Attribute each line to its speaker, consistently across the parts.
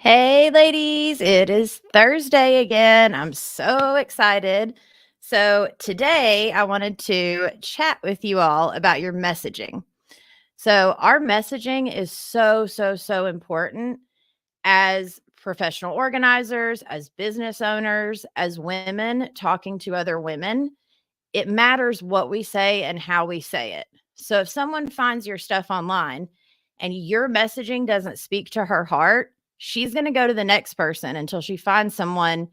Speaker 1: Hey, ladies, it is Thursday again. I'm so excited. So, today I wanted to chat with you all about your messaging. So, our messaging is so important as professional organizers, as business owners, as women talking to other women. It matters what we say and how we say it. So, if someone finds your stuff online and your messaging doesn't speak to her heart, she's going to go to the next person until she finds someone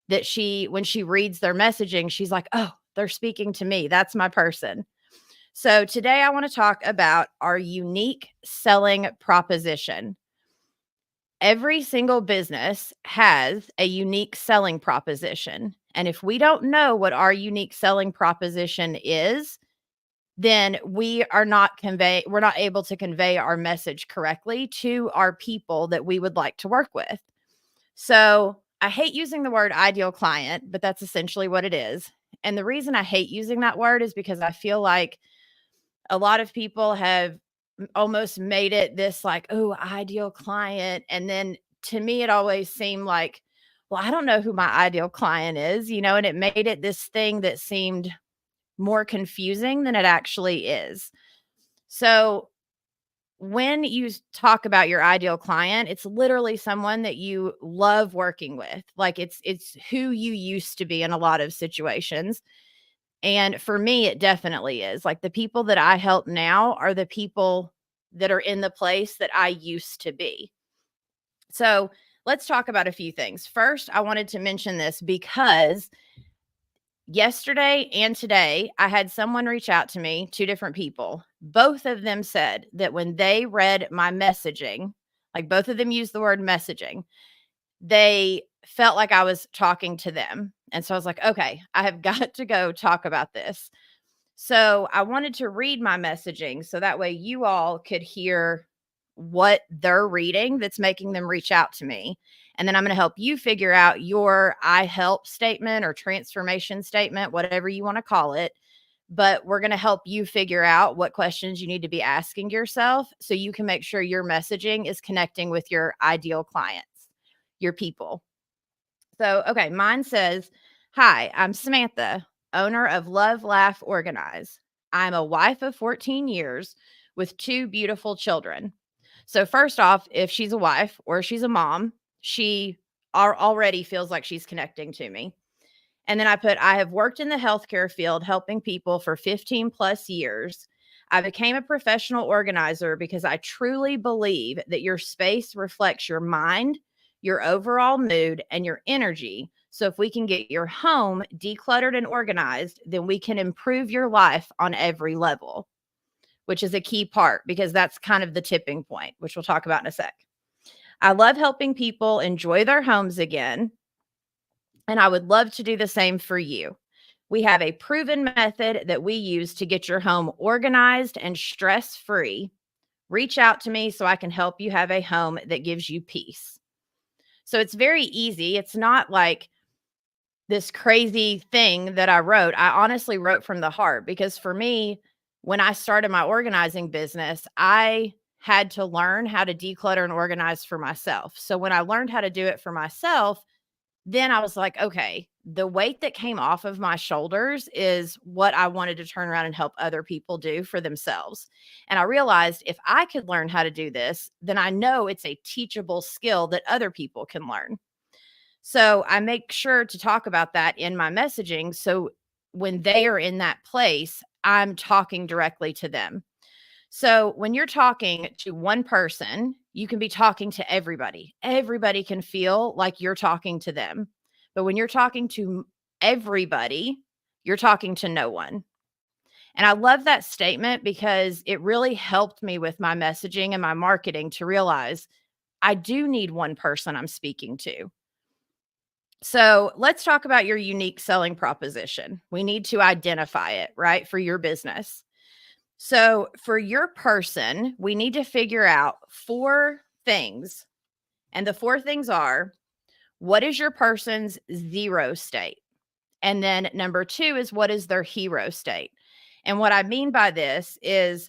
Speaker 1: that when she reads their messaging, she's like, oh, they're speaking to me. That's my person. So, today I want to talk about our unique selling proposition. Every single business has a unique selling proposition. And if we don't know what our unique selling proposition is, then we're not able to convey our message correctly to our people that we would like to work with. So, I hate using the word ideal client, but that's essentially what it is. And the reason I hate using that word is because I feel like a lot of people have almost made it this like, oh, ideal client. And then to me, it always seemed like, well, I don't know who my ideal client is, and it made it this thing that seemed more confusing than it actually is. So, when you talk about your ideal client, it's literally someone that you love working with. Like it's who you used to be in a lot of situations. And for me, it definitely is. Like the people that I help now are the people that are in the place that I used to be. So, let's talk about a few things. First, I wanted to mention this because yesterday and today, I had someone reach out to me, two different people. Both of them said that when they read my messaging, like both of them used the word messaging, they felt like I was talking to them. And so I was like, okay, I have got to go talk about this. So I wanted to read my messaging so that way you all could hear what they're reading that's making them reach out to me. And then I'm going to help you figure out your I help statement or transformation statement, whatever you want to call it. But we're going to help you figure out what questions you need to be asking yourself so you can make sure your messaging is connecting with your ideal clients, your people. So, okay, mine says, hi, I'm Samantha, owner of Love, Laugh, Organize. I'm a wife of 14 years with two beautiful children. So, first off, if she's a wife or she's a mom, she already feels like she's connecting to me. And then I put, I have worked in the healthcare field helping people for 15 plus years. I became a professional organizer because I truly believe that your space reflects your mind, your overall mood, and your energy. So if we can get your home decluttered and organized, then we can improve your life on every level, which is a key part because that's kind of the tipping point, which we'll talk about in a sec. I love helping people enjoy their homes again, and I would love to do the same for you. We have a proven method that we use to get your home organized and stress free. Reach out to me so I can help you have a home that gives you peace. So it's very easy. It's not like this crazy thing that I wrote. I honestly wrote from the heart because for me, when I started my organizing business, I had to learn how to declutter and organize for myself. So when I learned how to do it for myself, then I was like, okay, the weight that came off of my shoulders is what I wanted to turn around and help other people do for themselves. And I realized if I could learn how to do this, then I know it's a teachable skill that other people can learn. So I make sure to talk about that in my messaging. So when they are in that place, I'm talking directly to them. So when you're talking to one person, you can be talking to everybody. Everybody can feel like you're talking to them. But when you're talking to everybody, you're talking to no one. And I love that statement because it really helped me with my messaging and my marketing to realize I do need one person I'm speaking to. So let's talk about your unique selling proposition. We need to identify it, right, for your business. So, for your person, we need to figure out four things. And the four things are, what is your person's zero state? And then number two is, what is their hero state? And what I mean by this is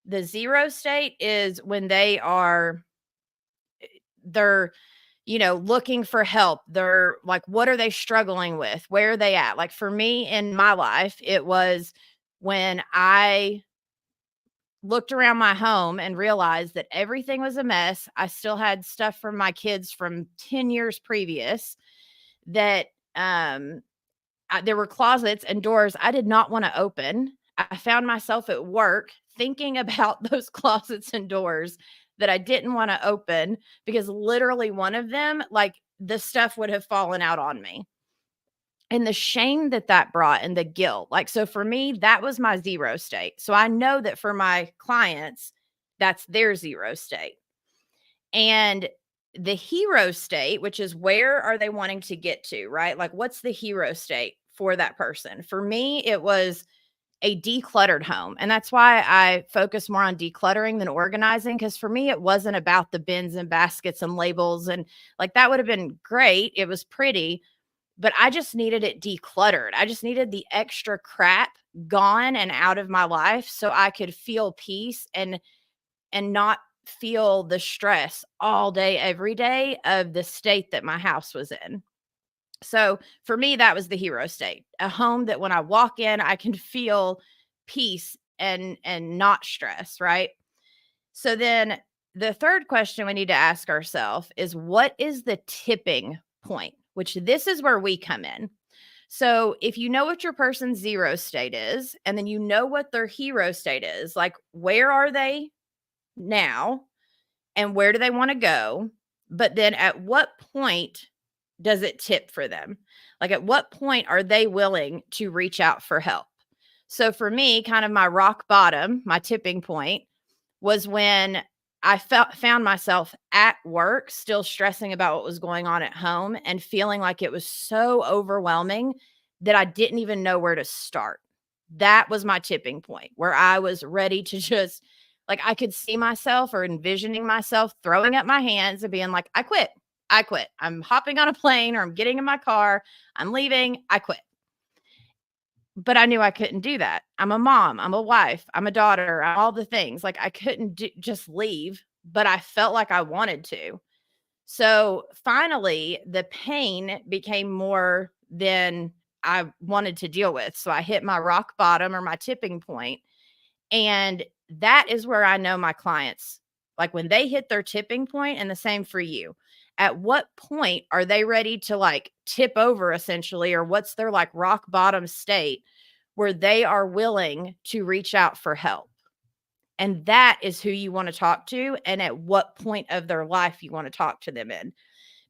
Speaker 1: the zero state is when they are they're, looking for help. They're like, what are they struggling with? Where are they at? Like for me in my life, it was when I looked around my home and realized that everything was a mess. I still had stuff from my kids from 10 years previous that um there were closets and doors I did not want to open. I found myself at work thinking about those closets and doors that I didn't want to open because literally one of them, like the stuff would have fallen out on me. And the shame that that brought and the guilt. Like, so for me, that was my zero state. So I know that for my clients, that's their zero state. And the hero state, which is where are they wanting to get to, right? Like, what's the hero state for that person? For me, it was a decluttered home. And that's why I focus more on decluttering than organizing. Cause for me, it wasn't about the bins and baskets and labels. And like that would have been great. It was pretty, but I just needed it decluttered. I just needed the extra crap gone and out of my life so I could feel peace and not feel the stress all day every day of the state that my house was in. So for me that was the hero state. A home that when I walk in I can feel peace and not stress, right? So then the third question we need to ask ourselves is what is the tipping point? Which this is where we come in. So if you know what your person's zero state is, and then you know what their hero state is, like where are they now and where do they want to go? But then at what point does it tip for them? Like at what point are they willing to reach out for help? So for me, kind of my rock bottom, my tipping point was when I found myself at work still stressing about what was going on at home and feeling like it was so overwhelming that I didn't even know where to start. That was my tipping point where I was ready to just like I could see myself or envisioning myself throwing up my hands and being like, I quit. I quit. I'm hopping on a plane or I'm getting in my car. I'm leaving. I quit. But I knew I couldn't do that. I'm a mom, I'm a wife, I'm a daughter, I'm all the things. Like I couldn't just leave, but I felt like I wanted to. So finally, the pain became more than I wanted to deal with. So I hit my rock bottom or my tipping point, and that is where I know my clients, like when they hit their tipping point, and the same for you. At what point are they ready to like tip over essentially, or what's their like rock bottom state where they are willing to reach out for help? And that is who you want to talk to, and at what point of their life you want to talk to them in.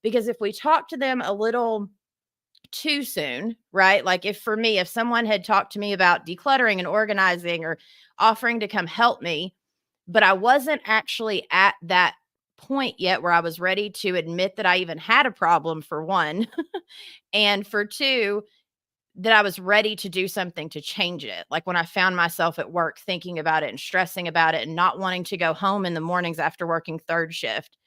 Speaker 1: Because if we talk to them a little too soon, right? Like if for me, if someone had talked to me about decluttering and organizing or offering to come help me, but I wasn't actually at that point yet where I was ready to admit that I even had a problem for one, and for two, that I was ready to do something to change it. Like when I found myself at work thinking about it and stressing about it and not wanting to go home in the mornings after working third shift.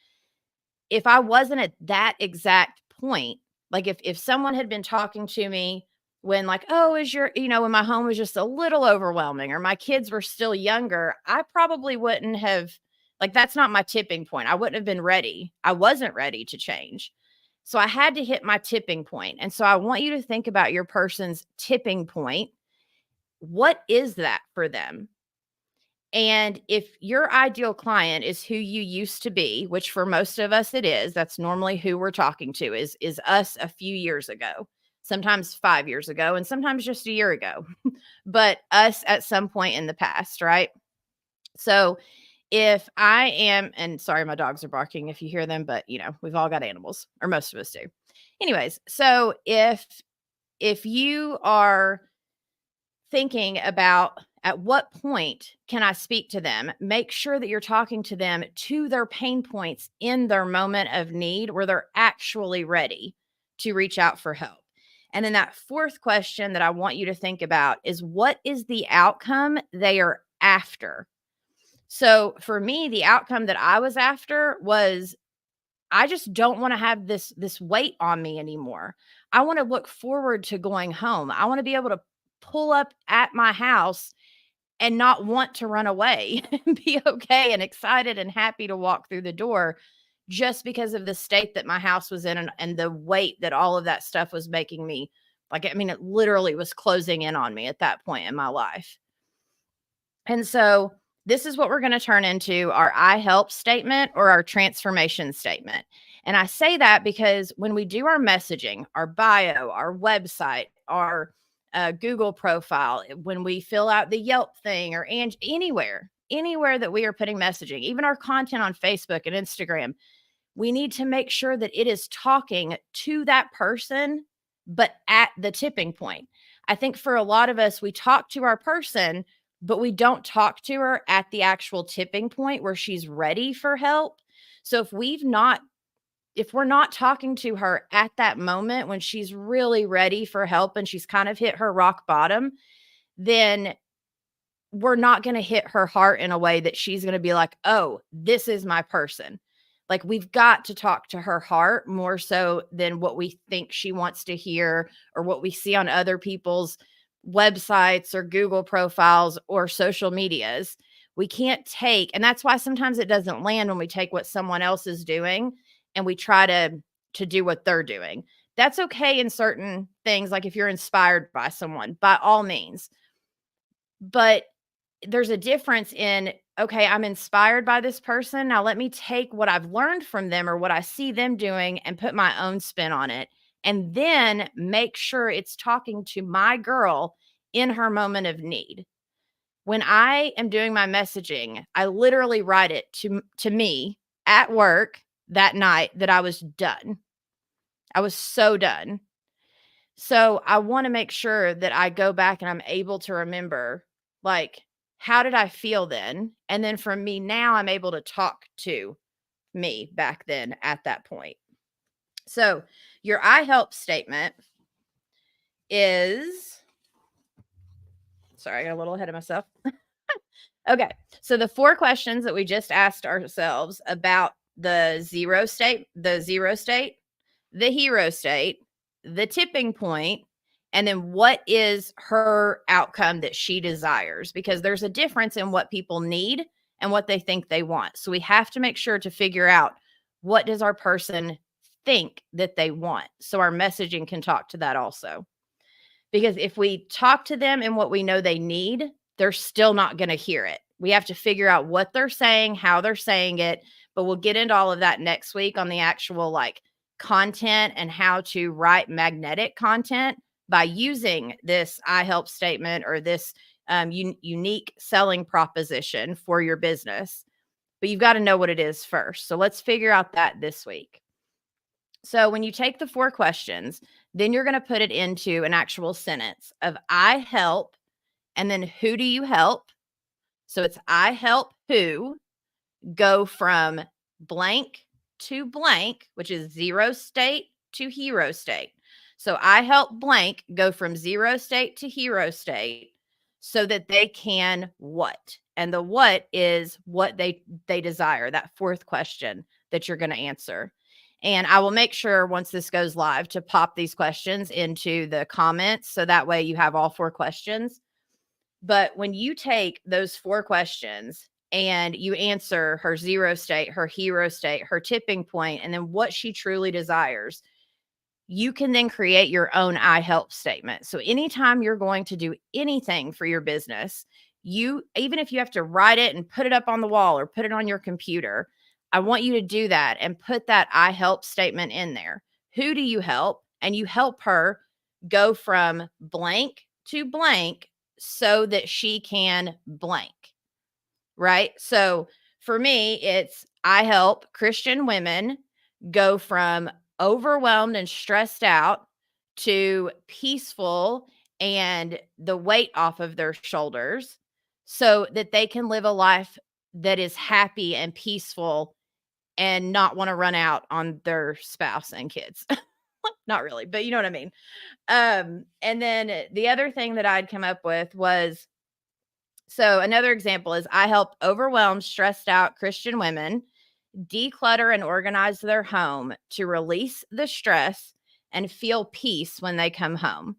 Speaker 1: If I wasn't at that exact point, like if someone had been talking to me when like, oh, is your, when my home was just a little overwhelming or my kids were still younger, I probably wouldn't have, like, that's not my tipping point. I wouldn't have been ready. I wasn't ready to change. So I had to hit my tipping point. And so I want you to think about your person's tipping point. What is that for them? And if your ideal client is who you used to be, which for most of us it is, that's normally who we're talking to is us a few years ago, sometimes 5 years ago, and sometimes just a year ago, but us at some point in the past, right? So if I am, and sorry, my dogs are barking if you hear them, but we've all got animals, or most of us do. Anyways, so if you are thinking about at what point can I speak to them, make sure that you're talking to them to their pain points in their moment of need where they're actually ready to reach out for help. And then that fourth question that I want you to think about is what is the outcome they are after? So for me, the outcome that I was after was I just don't want to have this weight on me anymore. I want to look forward to going home. I want to be able to pull up at my house and not want to run away and be okay and excited and happy to walk through the door just because of the state that my house was in and the weight that all of that stuff was making me. Like, I mean, it literally was closing in on me at that point in my life. And so this is what we're going to turn into our I help statement or our transformation statement. And I say that because when we do our messaging, our bio, our website, our Google profile, when we fill out the Yelp thing or anywhere that we are putting messaging, even our content on Facebook and Instagram, we need to make sure that it is talking to that person, but at the tipping point. I think for a lot of us, we talk to our person, but we don't talk to her at the actual tipping point where she's ready for help. So if we're not talking to her at that moment when she's really ready for help and she's kind of hit her rock bottom, then we're not going to hit her heart in a way that she's going to be like, oh, this is my person. Like, we've got to talk to her heart more so than what we think she wants to hear or what we see on other people's websites or Google profiles or social medias. We can't take, and that's why sometimes it doesn't land when we take what someone else is doing and we try to do what they're doing. That's okay in certain things, like if you're inspired by someone, by all means. But there's a difference in, okay, I'm inspired by this person. Now let me take what I've learned from them or what I see them doing and put my own spin on it. And then make sure it's talking to my girl in her moment of need. When I am doing my messaging, I literally write it to me at work that night that I was done. I was so done. So I want to make sure that I go back and I'm able to remember, like, how did I feel then? And then from me now, I'm able to talk to me back then at that point. So your I help statement is, sorry, I got a little ahead of myself. Okay. So the 4 questions that we just asked ourselves about the zero state, the hero state, the tipping point, and then what is her outcome that she desires, because there's a difference in what people need and what they think they want. So we have to make sure to figure out, what does our person think that they want, so our messaging can talk to that also. Because if we talk to them in what we know they need, they're still not going to hear it. We have to figure out what they're saying, how they're saying it, but we'll get into all of that next week on the actual like content and how to write magnetic content by using this I help statement or this unique selling proposition for your business. But you've got to know what it is first. So let's figure out that this week. So when you take the 4 questions, then you're going to put it into an actual sentence of I help, and then who do you help? So it's I help who go from blank to blank, which is zero state to hero state. So I help blank go from zero state to hero state so that they can what? And the what is what they desire, that 4th question that you're going to answer. And I will make sure once this goes live to pop these questions into the comments so that way you have all 4 questions. But when you take those 4 questions and you answer her zero state, her hero state, her tipping point, and then what she truly desires, you can then create your own I help statement. So anytime you're going to do anything for your business, even if you have to write it and put it up on the wall or put it on your computer, I want you to do that and put that I help statement in there. Who do you help? And you help her go from blank to blank so that she can blank, right? So for me, it's I help Christian women go from overwhelmed and stressed out to peaceful and the weight off of their shoulders so that they can live a life that is happy and peaceful and not want to run out on their spouse and kids. Not really, but you know what I mean. And then the other thing that I'd come up with was, so another example is I help overwhelmed, stressed out Christian women declutter and organize their home to release the stress and feel peace when they come home.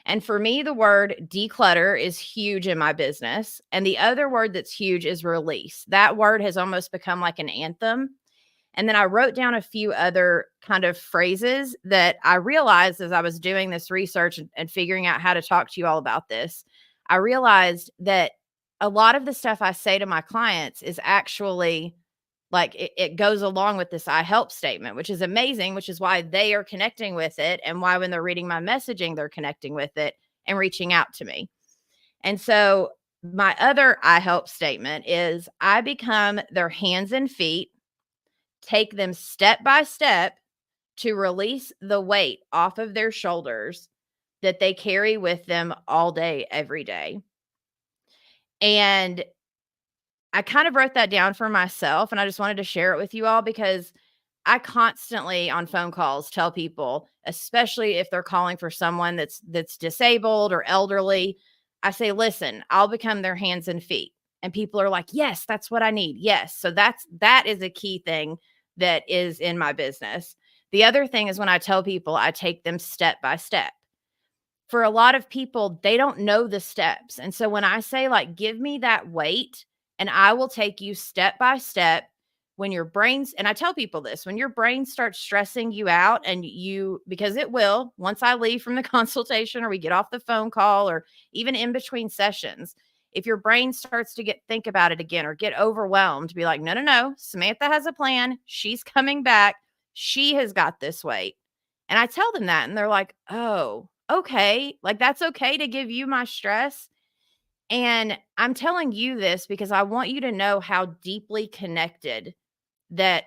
Speaker 1: And for me, the word declutter is huge in my business. And the other word that's huge is release. That word has almost become like an anthem. And then I wrote down a few other kind of phrases that I realized as I was doing this research and figuring out how to talk to you all about this. I realized that a lot of the stuff I say to my clients is actually like it goes along with this I help statement, which is amazing, which is why they are connecting with it and why when they're reading my messaging, they're connecting with it and reaching out to me. And so my other I help statement is I become their hands and feet, take them step by step to release the weight off of their shoulders that they carry with them all day, every day. And I kind of wrote that down for myself and I just wanted to share it with you all because I constantly on phone calls tell people, especially if they're calling for someone that's disabled or elderly, I say, "Listen, I'll become their hands and feet." And people are like, "Yes, that's what I need." Yes. So that is a key thing that is in my business. The other thing is when I tell people I take them step by step. For a lot of people, they don't know the steps. And so when I say, like, give me that weight and I will take you step by step, when your brains, and I tell people this, when your brain starts stressing you out and because it will, once I leave from the consultation or we get off the phone call or even in between sessions, if your brain starts to think about it again or get overwhelmed, be like, no, no, no, Samantha has a plan. She's coming back. She has got this weight. And I tell them that and they're like, oh, okay. Like that's okay to give you my stress. And I'm telling you this because I want you to know how deeply connected that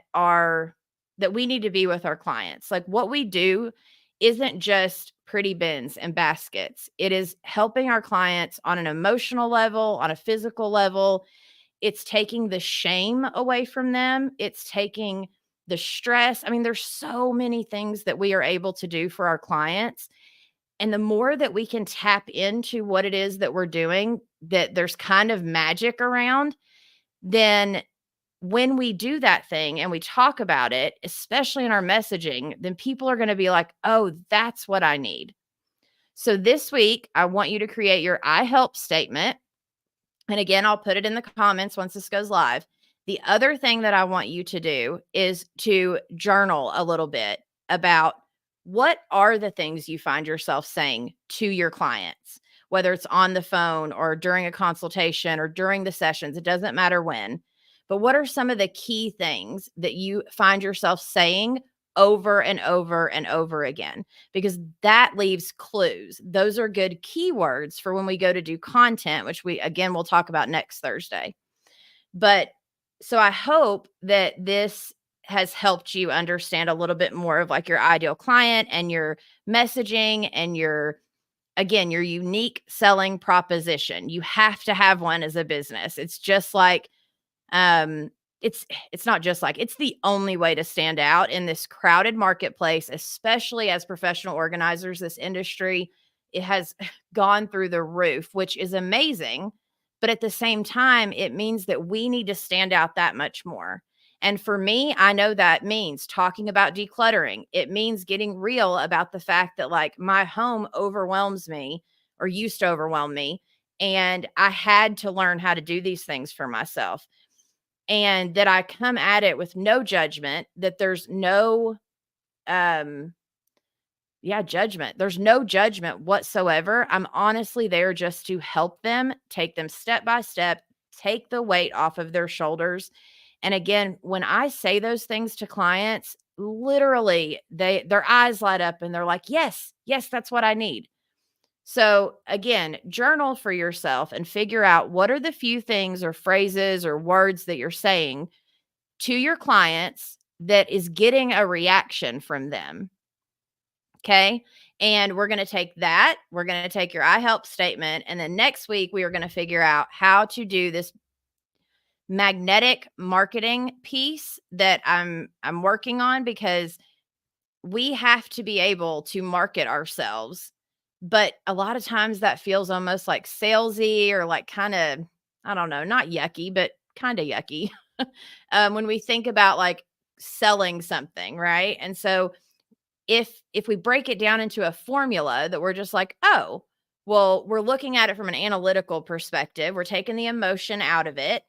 Speaker 1: we need to be with our clients. Like what we do isn't just pretty bins and baskets. It is helping our clients on an emotional level, on a physical level. It's taking the shame away from them. It's taking the stress. I mean, there's so many things that we are able to do for our clients. And the more that we can tap into what it is that we're doing, that there's kind of magic around, then when we do that thing and we talk about it, especially in our messaging, then people are going to be like, oh, that's what I need. So this week, I want you to create your I help statement. And again, I'll put it in the comments once this goes live. The other thing that I want you to do is to journal a little bit about what are the things you find yourself saying to your clients, whether it's on the phone or during a consultation or during the sessions, it doesn't matter when. But what are some of the key things that you find yourself saying over and over and over again? Because that leaves clues. Those are good keywords for when we go to do content, which we'll talk about next Thursday. But so I hope that this has helped you understand a little bit more of like your ideal client and your messaging and your unique selling proposition. You have to have one as a business. It's just like um, it's not just like it's the only way to stand out in this crowded marketplace, especially as professional organizers. This industry, it has gone through the roof, which is amazing. But at the same time, it means that we need to stand out that much more. And for me, I know that means talking about decluttering. It means getting real about the fact that like my home overwhelms me or used to overwhelm me. And I had to learn how to do these things for myself and that I come at it with no judgment, that there's no um judgment. There's no judgment whatsoever. I'm honestly there just to help them, take them step by step, take the weight off of their shoulders. And again, when I say those things to clients, literally their eyes light up and they're like, "Yes, yes, that's what I need." So again, journal for yourself and figure out what are the few things or phrases or words that you're saying to your clients that is getting a reaction from them. Okay. And we're going to take that. We're going to take your I help statement. And then next week, we are going to figure out how to do this magnetic marketing piece that I'm working on because we have to be able to market ourselves. But a lot of times that feels almost like salesy or like kind of, I don't know, not yucky, but kind of yucky when we think about like selling something, right? And so if we break it down into a formula that we're just like, oh, well, we're looking at it from an analytical perspective. We're taking the emotion out of it.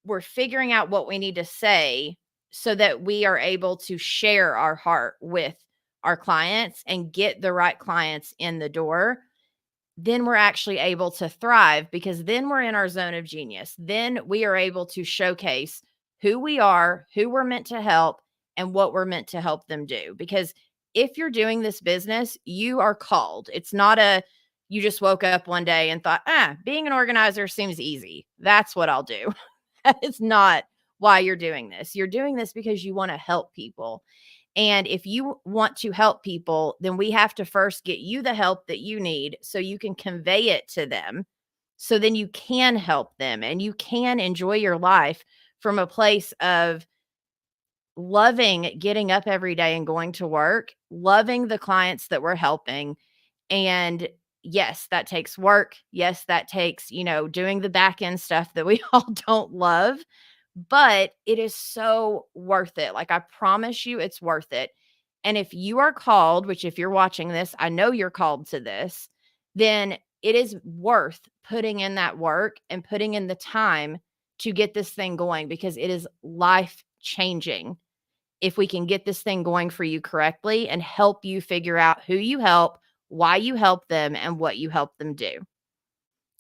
Speaker 1: We're figuring out what we need to say so that we are able to share our heart with our clients and get the right clients in the door, then we're actually able to thrive because then we're in our zone of genius. Then we are able to showcase who we are, who we're meant to help, and what we're meant to help them do. Because if you're doing this business, you are called. It's not a, you just woke up one day and thought, being an organizer seems easy. That's what I'll do. That is not why you're doing this. You're doing this because you want to help people. And if you want to help people, then we have to first get you the help that you need so you can convey it to them. So then you can help them and you can enjoy your life from a place of loving getting up every day and going to work, loving the clients that we're helping. And yes, that takes work. Yes, that takes, doing the back end stuff that we all don't love, but it is so worth it. Like, I promise you, it's worth it. And if you are called, which if you're watching this, I know you're called to this, then it is worth putting in that work and putting in the time to get this thing going because it is life changing if we can get this thing going for you correctly and help you figure out who you help, why you help them, and what you help them do.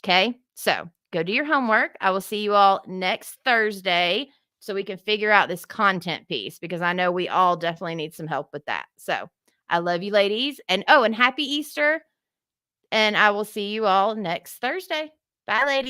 Speaker 1: Okay. So go do your homework. I will see you all next Thursday so we can figure out this content piece because I know we all definitely need some help with that. So I love you, ladies. And and happy Easter. And I will see you all next Thursday. Bye, ladies.